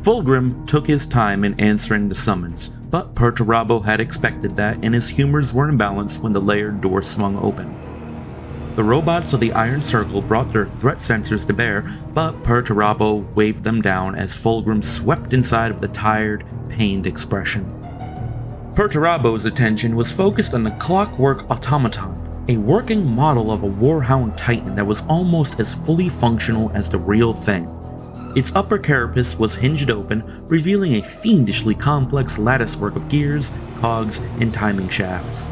Fulgrim took his time in answering the summons, but Perturabo had expected that, and his humors were imbalanced when the layered door swung open. The robots of the Iron Circle brought their threat sensors to bear, but Perturabo waved them down as Fulgrim swept inside with a tired, pained expression. Perturabo's attention was focused on the clockwork automaton, a working model of a Warhound Titan that was almost as fully functional as the real thing. Its upper carapace was hinged open, revealing a fiendishly complex latticework of gears, cogs, and timing shafts.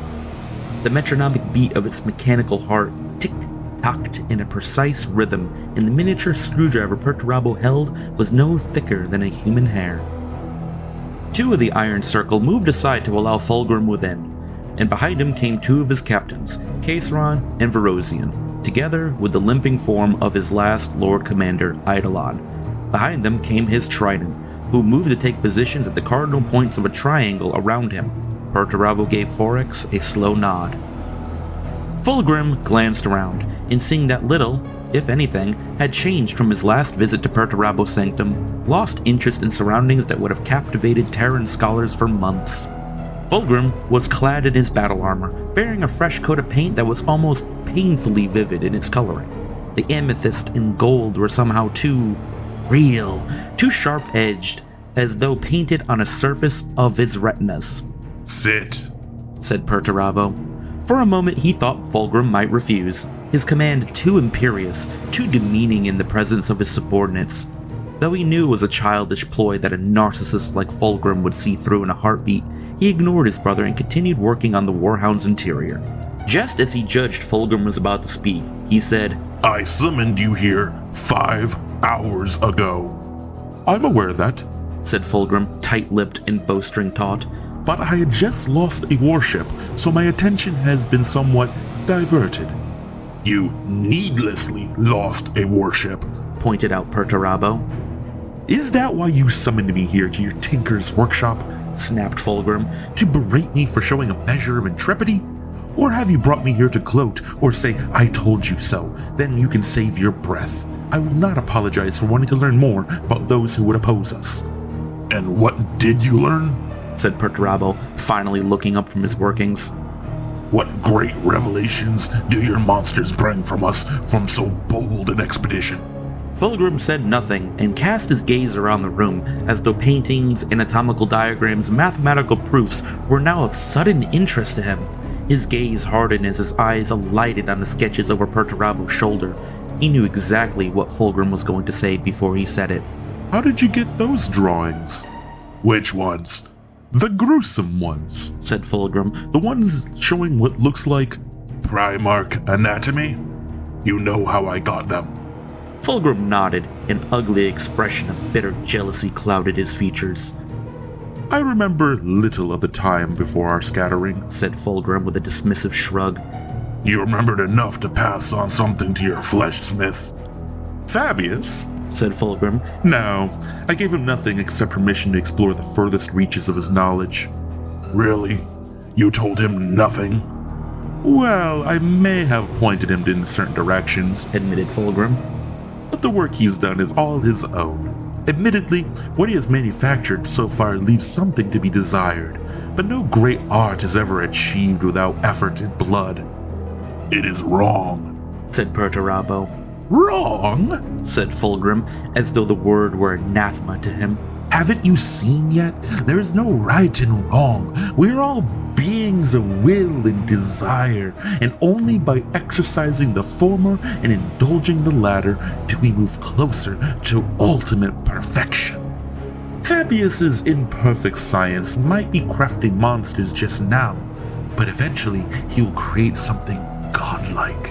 The metronomic beat of its mechanical heart tick-tocked in a precise rhythm, and the miniature screwdriver Perturabo held was no thicker than a human hair. Two of the Iron Circle moved aside to allow Fulgrim within, and behind him came two of his captains, Caesron and Verosian, together with the limping form of his last Lord Commander, Eidolon. Behind them came his Trident, who moved to take positions at the cardinal points of a triangle around him. Perturabo gave Forex a slow nod. Fulgrim glanced around, and seeing that little, if anything, had changed from his last visit to Perturabo's sanctum, lost interest in surroundings that would have captivated Terran scholars for months. Fulgrim was clad in his battle armor, bearing a fresh coat of paint that was almost painfully vivid in its coloring. The amethyst and gold were somehow too real, too sharp-edged, as though painted on a surface of his retinas. "Sit," said Perturabo. For a moment he thought Fulgrim might refuse, his command too imperious, too demeaning in the presence of his subordinates. Though he knew it was a childish ploy that a narcissist like Fulgrim would see through in a heartbeat, he ignored his brother and continued working on the Warhound's interior. Just as he judged Fulgrim was about to speak, he said, "I summoned you here 5 hours ago." "I'm aware of that," said Fulgrim, tight-lipped and bowstring taut. "but I had just lost a warship, so my attention has been somewhat diverted." "You needlessly lost a warship," pointed out Perturabo. "Is that why you summoned me here to your tinker's workshop?" snapped Fulgrim. "To berate me for showing a measure of intrepidity? Or have you brought me here to gloat or say, 'I told you so'? Then you can save your breath. I will not apologize for wanting to learn more about those who would oppose us." "And what did you learn?" said Perturabo, finally looking up from his workings. "What great revelations do your monsters bring from us from so bold an expedition?" Fulgrim said nothing and cast his gaze around the room, as though paintings, anatomical diagrams, and mathematical proofs were now of sudden interest to him. His gaze hardened as his eyes alighted on the sketches over Perturabo's shoulder. He knew exactly what Fulgrim was going to say before he said it. "How did you get those drawings?" "Which ones?" "The gruesome ones," said Fulgrim. "The ones showing what looks like Primarch anatomy. You know how I got them." Fulgrim nodded, an ugly expression of bitter jealousy clouded his features. "I remember little of the time before our scattering," said Fulgrim with a dismissive shrug. "You remembered enough to pass on something to your fleshsmith." "Fabius?" said Fulgrim. "No, I gave him nothing except permission to explore the furthest reaches of his knowledge." "Really? You told him nothing?" "Well, I may have pointed him in certain directions," admitted Fulgrim. "But the work he's done is all his own. Admittedly, what he has manufactured so far leaves something to be desired, but no great art is ever achieved without effort and blood." "It is wrong," said Perturabo. "Wrong?" said Fulgrim, as though the word were anathema to him. "Haven't you seen yet? There is no right and wrong. We're all beings of will and desire, and only by exercising the former and indulging the latter do we move closer to ultimate perfection. Fabius's imperfect science might be crafting monsters just now, but eventually he'll create something godlike.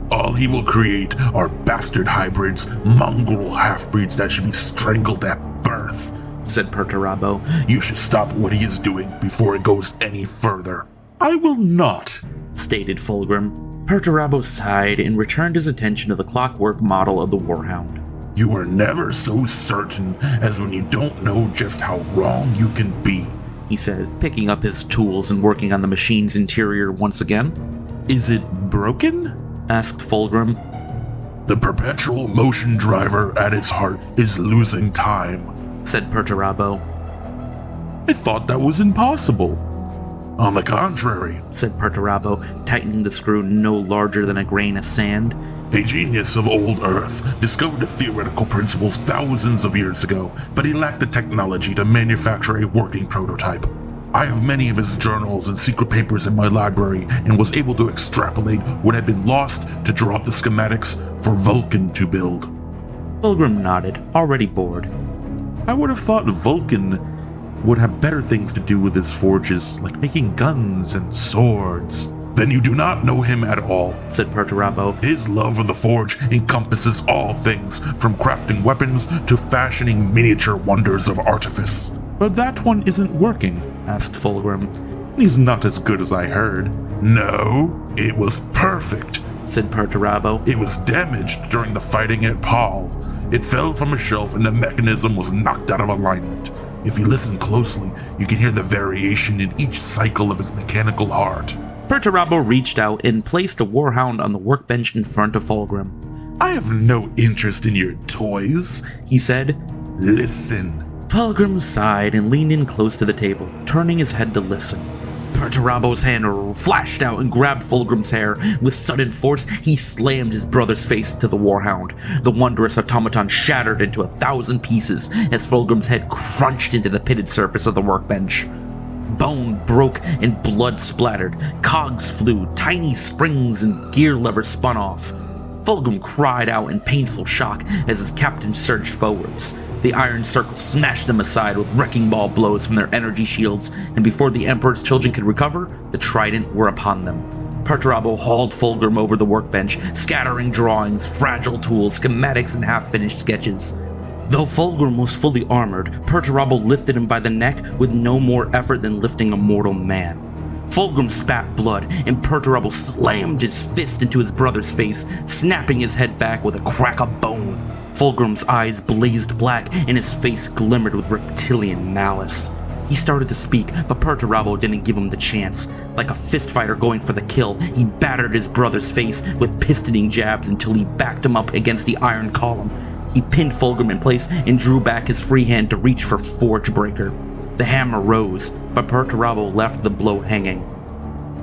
All he will create are bastard hybrids, mongrel half-breeds that should be strangled at birth," said Perturabo. "You should stop what he is doing before it goes any further." "I will not," stated Fulgrim. Perturabo sighed and returned his attention to the clockwork model of the Warhound. "You are never so certain as when you don't know just how wrong you can be," he said, picking up his tools and working on the machine's interior once again. "Is it broken?" asked Fulgrim. "The perpetual motion driver at its heart is losing time," said Perturabo. I thought that was impossible. On the contrary, said Perturabo, tightening the screw no larger than a grain of sand. A genius of old Earth discovered the theoretical principles thousands of years ago, but he lacked the technology to manufacture a working prototype. I have many of his journals and secret papers in my library and was able to extrapolate what had been lost to draw up the schematics for Vulcan to build. Fulgrim nodded, already bored. I would have thought Vulcan would have better things to do with his forges, like making guns and swords. Then you do not know him at all, said Perturabo. His love of the forge encompasses all things, from crafting weapons to fashioning miniature wonders of artifice. But that one isn't working, asked Fulgrim. He's not as good as I heard. No, it was perfect, said Perturabo. It was damaged during the fighting at Paul. It fell from a shelf and the mechanism was knocked out of alignment. If you listen closely, you can hear the variation in each cycle of his mechanical heart. Perturabo reached out and placed a warhound on the workbench in front of Fulgrim. I have no interest in your toys, he said. Listen. Fulgrim sighed and leaned in close to the table, turning his head to listen. Perturabo's hand flashed out and grabbed Fulgrim's hair. With sudden force, he slammed his brother's face into the warhound. The wondrous automaton shattered into 1,000 pieces as Fulgrim's head crunched into the pitted surface of the workbench. Bone broke and blood splattered. Cogs flew, tiny springs and gear levers spun off. Fulgrim cried out in painful shock as his captain surged forwards. The Iron Circle smashed them aside with wrecking ball blows from their energy shields, and before the Emperor's children could recover, the Trident were upon them. Perturabo hauled Fulgrim over the workbench, scattering drawings, fragile tools, schematics, and half-finished sketches. Though Fulgrim was fully armored, Perturabo lifted him by the neck with no more effort than lifting a mortal man. Fulgrim spat blood, and Perturabo slammed his fist into his brother's face, snapping his head back with a crack of bone. Fulgrim's eyes blazed black, and his face glimmered with reptilian malice. He started to speak, but Perturabo didn't give him the chance. Like a fistfighter going for the kill, he battered his brother's face with pistoning jabs until he backed him up against the iron column. He pinned Fulgrim in place and drew back his free hand to reach for Forgebreaker. The hammer rose, but Perturabo left the blow hanging.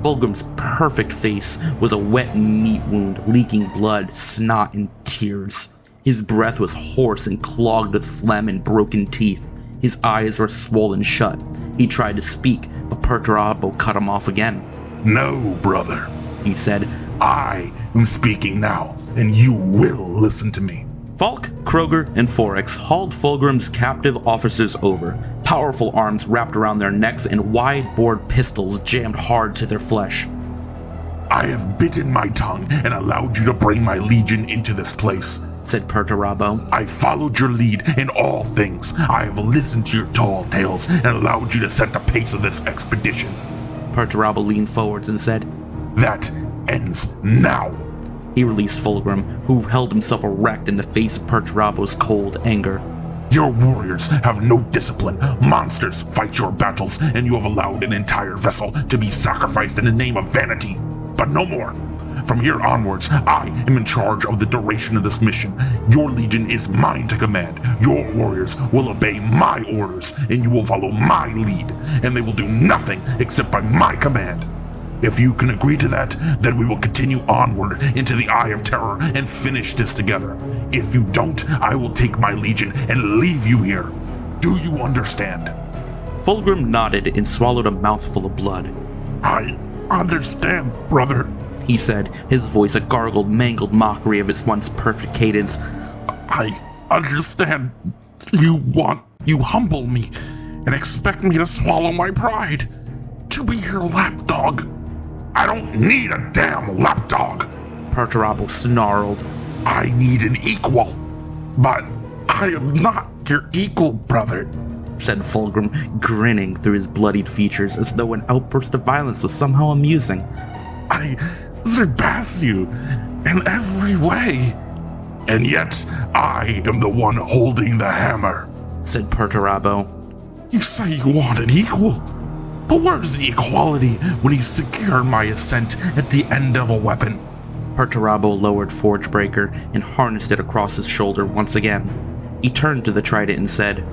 Fulgrim's perfect face was a wet meat wound, leaking blood, snot, and tears. His breath was hoarse and clogged with phlegm and broken teeth. His eyes were swollen shut. He tried to speak, but Perturabo cut him off again. No, brother, he said. I am speaking now, and you will listen to me. Falk, Kroger, and Forex hauled Fulgrim's captive officers over. Powerful arms wrapped around their necks and wide-bored pistols jammed hard to their flesh. I have bitten my tongue and allowed you to bring my legion into this place, said Perturabo. I followed your lead in all things. I have listened to your tall tales and allowed you to set the pace of this expedition. Perturabo leaned forwards and said, That ends now. He released Fulgrim, who held himself erect in the face of Perturabo's cold anger. Your warriors have no discipline. Monsters fight your battles, and you have allowed an entire vessel to be sacrificed in the name of vanity. But no more. From here onwards, I am in charge of the duration of this mission. Your legion is mine to command. Your warriors will obey my orders, and you will follow my lead, and they will do nothing except by my command. If you can agree to that, then we will continue onward into the Eye of Terror and finish this together. If you don't, I will take my legion and leave you here. Do you understand? Fulgrim nodded and swallowed a mouthful of blood. I understand, brother, he said, his voice a gargled, mangled mockery of its once perfect cadence. I understand. You humble me and expect me to swallow my pride, to be your lapdog. I don't need a damn lapdog, Perturabo snarled. I need an equal, but I am not your equal, brother, said Fulgrim, grinning through his bloodied features as though an outburst of violence was somehow amusing. I surpass you in every way, and yet I am the one holding the hammer, said Perturabo. You say you want an equal? But where's the equality when you secure my ascent at the end of a weapon? Perturabo lowered Forgebreaker and harnessed it across his shoulder once again. He turned to the Trident and said,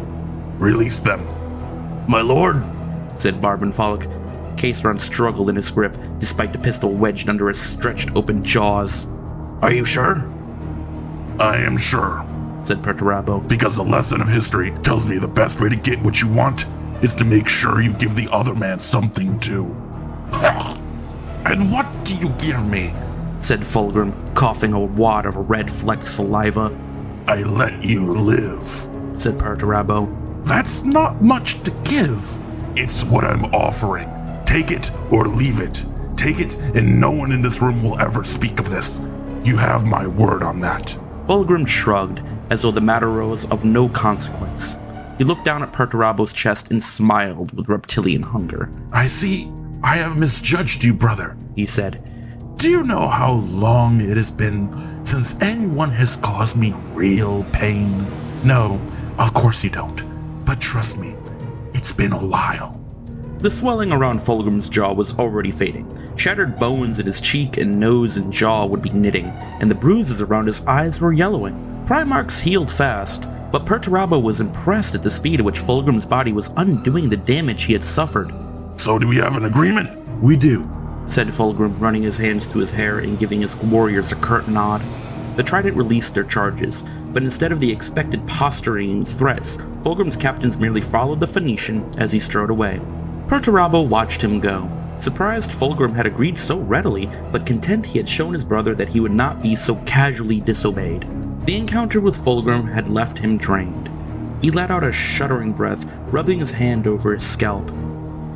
Release them. My lord, said Barbin Falk. Caesron struggled in his grip, despite the pistol wedged under his stretched open jaws. Are you sure? I am sure, said Perturabo. Because the lesson of history tells me the best way to get what you want is to make sure you give the other man something too. And what do you give me? Said Fulgrim, coughing a wad of red-flecked saliva. I let you live, said Perturabo. That's not much to give. It's what I'm offering. Take it or leave it. Take it and no one in this room will ever speak of this. You have my word on that. Fulgrim shrugged, as though the matter was of no consequence. He looked down at Perturabo's chest and smiled with reptilian hunger. I see I have misjudged you, brother, he said. Do you know how long it has been since anyone has caused me real pain? No, of course you don't. But trust me, it's been a while. The swelling around Fulgrim's jaw was already fading. Shattered bones in his cheek and nose and jaw would be knitting, and the bruises around his eyes were yellowing. Primarchs healed fast, but Perturabo was impressed at the speed at which Fulgrim's body was undoing the damage he had suffered. So do we have an agreement? We do, said Fulgrim, running his hands through his hair and giving his warriors a curt nod. The Trident released their charges, but instead of the expected posturing and threats, Fulgrim's captains merely followed the Phoenician as he strode away. Perturabo watched him go. Surprised Fulgrim had agreed so readily, but content he had shown his brother that he would not be so casually disobeyed. The encounter with Fulgrim had left him drained. He let out a shuddering breath, rubbing his hand over his scalp.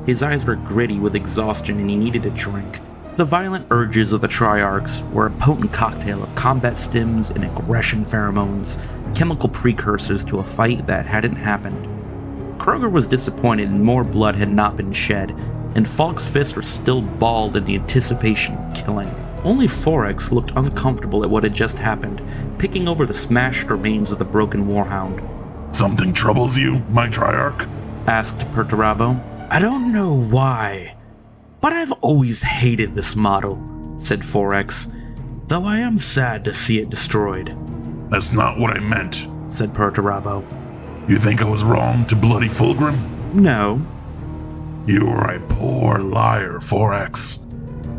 His eyes were gritty with exhaustion and he needed a drink. The violent urges of the Triarchs were a potent cocktail of combat stims and aggression pheromones, chemical precursors to a fight that hadn't happened. Kroger was disappointed and more blood had not been shed, and Falk's fists were still balled in the anticipation of killing. Only Forex looked uncomfortable at what had just happened, picking over the smashed remains of the broken warhound. Something troubles you, my Triarch? Asked Perturabo. I don't know why, but I've always hated this model, said Forex, though I am sad to see it destroyed. That's not what I meant, said Perturabo. You think I was wrong to bloody Fulgrim? No. You are a poor liar, Forex.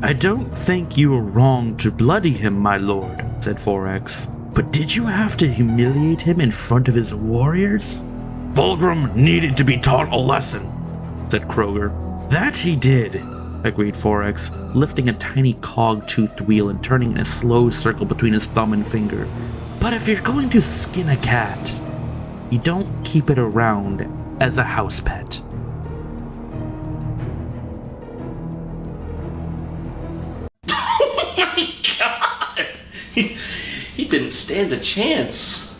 I don't think you were wrong to bloody him, my lord, said Forex. But did you have to humiliate him in front of his warriors? Fulgrim needed to be taught a lesson, said Kroger. That he did, agreed Forex, lifting a tiny cog-toothed wheel and turning in a slow circle between his thumb and finger. But if you're going to skin a cat, you don't keep it around as a house pet. Oh my god! He didn't stand a chance.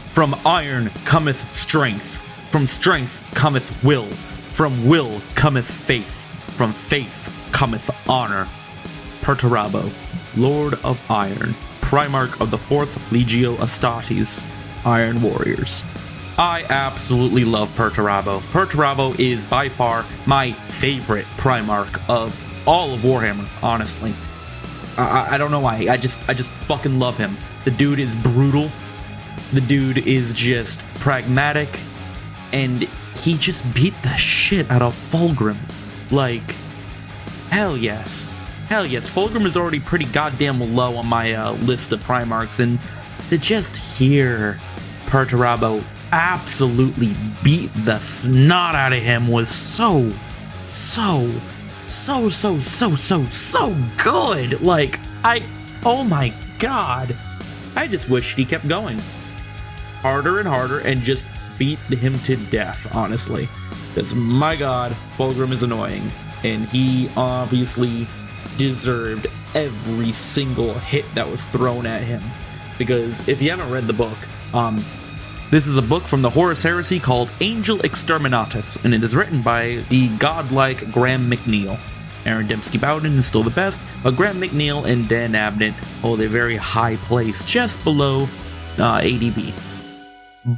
From iron cometh strength. From strength cometh will. From will cometh faith. From faith cometh honor. Perturabo, Lord of Iron, Primarch of the 4th Legio Astartes, Iron Warriors. I absolutely love Perturabo. Perturabo is by far my favorite Primarch of all of Warhammer, honestly. I don't know why. I just fucking love him. The dude is brutal. The dude is just pragmatic. And he just beat the shit out of Fulgrim. Like, hell yes. Hell yes. Fulgrim is already pretty goddamn low on my list of Primarchs. And to just hear Perturabo absolutely beat the snot out of him was so good. Like, oh my god. I just wish he kept going harder and harder and just beat him to death, honestly. Because my god, Fulgrim is annoying. And he obviously deserved every single hit that was thrown at him. Because if you haven't read the book, this is a book from the Horus Heresy called Angel Exterminatus, and it is written by the godlike Graham McNeil. Aaron Dembski Bowden is still the best, but Graham McNeil and Dan Abnett hold a very high place just below ADB.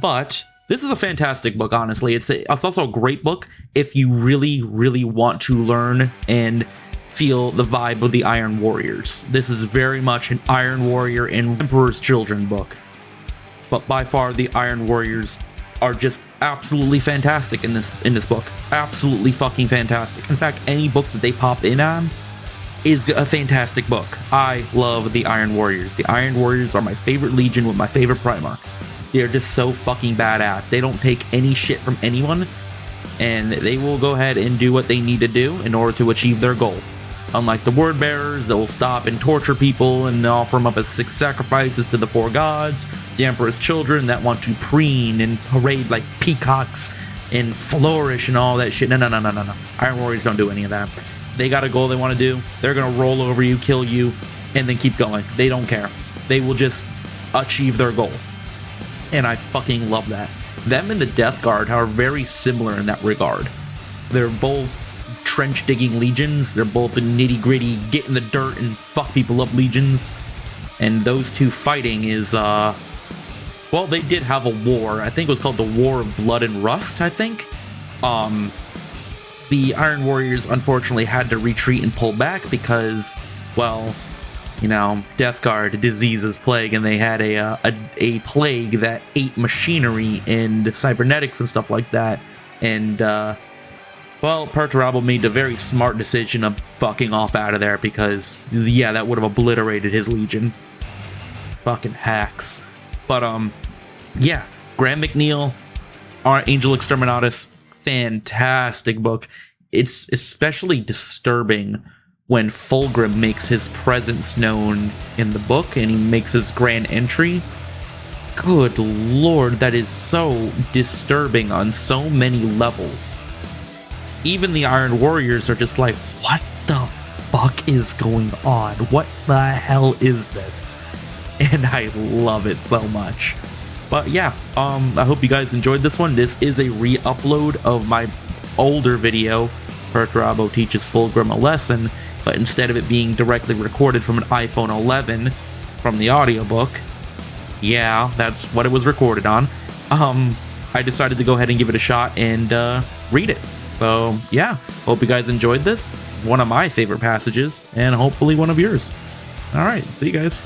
But this is a fantastic book, honestly. It's also a great book if you really, really want to learn and feel the vibe of the Iron Warriors. This is very much an Iron Warrior and Emperor's Children book. But by far, the Iron Warriors are just absolutely fantastic in this book. Absolutely fucking fantastic. In fact, any book that they pop in on is a fantastic book. I love the Iron Warriors. The Iron Warriors are my favorite Legion with my favorite Primarch. They're just so fucking badass. They don't take any shit from anyone, and they will go ahead and do what they need to do in order to achieve their goal. Unlike the Word Bearers, that will stop and torture people and offer them up as 6 sacrifices to the 4 gods, the Emperor's children that want to preen and parade like peacocks and flourish and all that shit. No. Iron Warriors don't do any of that. They got a goal they want to do. They're going to roll over you, kill you, and then keep going. They don't care. They will just achieve their goal. And I fucking love that. Them and the Death Guard are very similar in that regard. They're both trench digging legions. They're both nitty gritty, get in the dirt and fuck people up legions. And those two fighting is, well, they did have a war. I think it was called the War of Blood and Rust, I think. The Iron Warriors unfortunately had to retreat and pull back because, well, you know, Death Guard, diseases, plague, and they had a plague that ate machinery and cybernetics and stuff like that. And, well, Perturabo made the very smart decision of fucking off out of there because, yeah, that would have obliterated his legion. Fucking hacks. But, yeah, Graham McNeil, our Angel Exterminatus, fantastic book. It's especially disturbing when Fulgrim makes his presence known in the book and he makes his grand entry. Good lord, that is so disturbing on so many levels. Even the Iron Warriors are just like, what the fuck is going on? What the hell is this? And I love it so much. But yeah, I hope you guys enjoyed this one. This is a re-upload of my older video, Perturabo Teaches Fulgrim a Lesson, but instead of it being directly recorded from an iPhone 11 from the audiobook, yeah, that's what it was recorded on, I decided to go ahead and give it a shot and read it. So yeah, hope you guys enjoyed this. One of my favorite passages, and hopefully one of yours. Alright, see you guys.